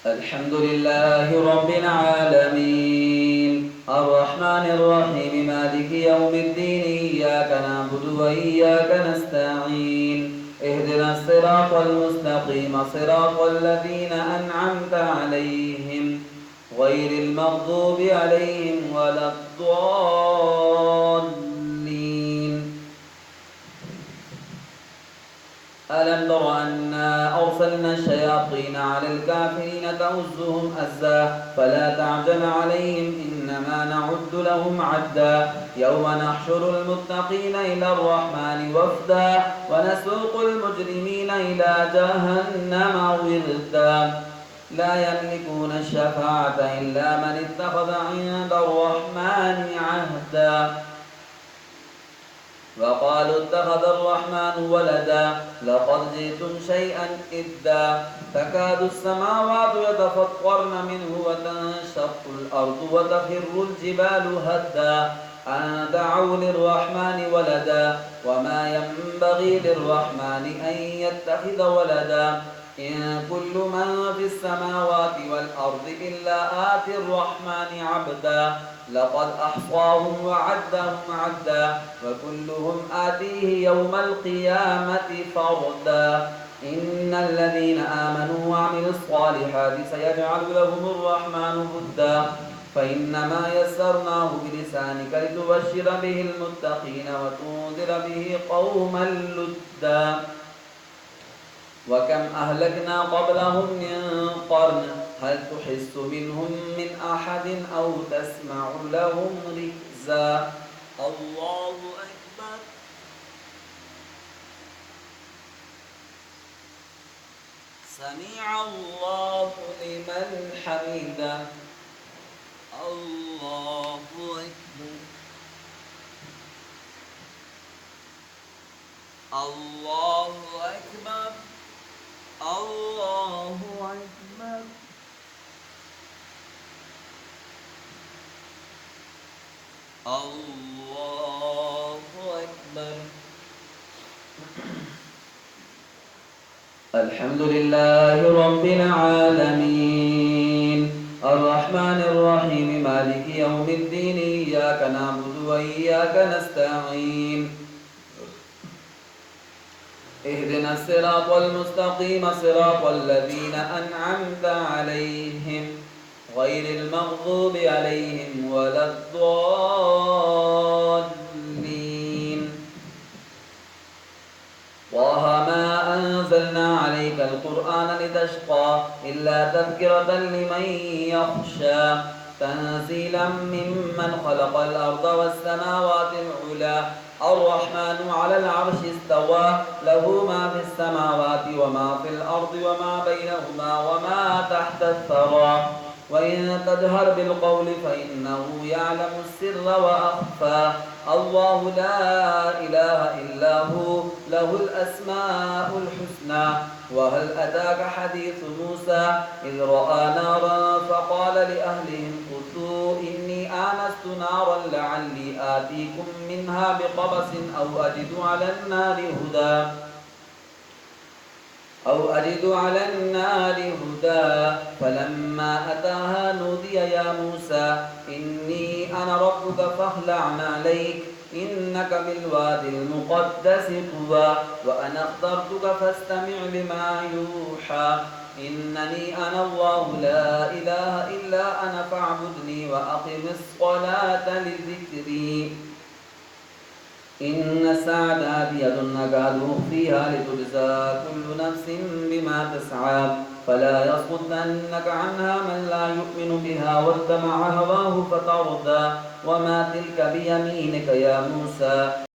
الحمد لله رب العالمين الرحمن الرحيم مالك يوم الدين إياك نعبد وإياك نستعين اهدنا الصراط المستقيم صراط الذين أنعمت عليهم غير المغضوب عليهم ولا الضالين. ألم تر أنا أرسلنا الشياطين على الكافرين تؤزهم أزا فلا تعجل عليهم إنما نعد لهم عدا يوم نحشر المتقين إلى الرحمن وفدا ونسوق المجرمين إلى جهنم وردا لا يملكون الشفاعة إلا من اتخذ عند الرحمن عهدا وقالوا اتخذ الرحمن ولدا لقد جئتم شيئا إدا تكاد السماوات يتفطرن منه وتنشق الأرض وتخر الجبال هدا أن دعوا للرحمن ولدا وما ينبغي للرحمن أن يتخذ ولدا إن كل من في السماوات والأرض إلا آتي الرحمن عبدا لقد أحصاهم وعدهم عدا وكلهم آتيه يوم القيامة فردا إن الذين آمنوا وعملوا الصالحات سيجعل لهم الرحمن هدا فإنما يسرناه بلسانك لتبشر به المتقين وتنذر به قوما لدا وكم أهلكنا قبلهم من قرن هل تحس منهم من أحد أو تسمع لهم ركزا. الله أكبر. سمع الله لمن حمده. الله أكبر. الله أكبر. الله أكبر. الله أكبر. الحمد لله رب العالمين الرحمن الرحيم مالك يوم الدين إياك نعبد وإياك نستعين اهدنا الصراط المستقيم صراط الذين أنعمت عليهم غير المغضوب عليهم ولا الضالين. طه ما أنزلنا عليك القرآن لتشقى إلا تذكرة لمن يخشى تنزيلا ممن خلق الأرض والسماوات العلى الرحمن على العرش استوى له ما في السماوات وما في الأرض وما بينهما وما تحت الثرى وإن تجهر بالقول فإنه يعلم السر وأخفى الله لا إله إلا هو له الأسماء الحسنى. وهل أتاك حديث موسى إذ رأى نارا فقال لأهلهم كثوا إني آنست نارا لعلي آتيكم منها بقبس أو أجد على النار هدى فلما أتاها نودي يا موسى إني أنا ربك فاخلع عليك إنك بالوادي المقدس طوى وأنا اخترتك فاستمع لما يوحى إنني أنا الله لا إله إلا أنا فاعبدني وأقم الصلاة لذكري إن الساعة بيد نكاد أخفيها لتجزى كل نفس بما تسعى فلا يصدنك عنها من لا يؤمن بها واتبع هواه فتردى وما تلك بيمينك يا موسى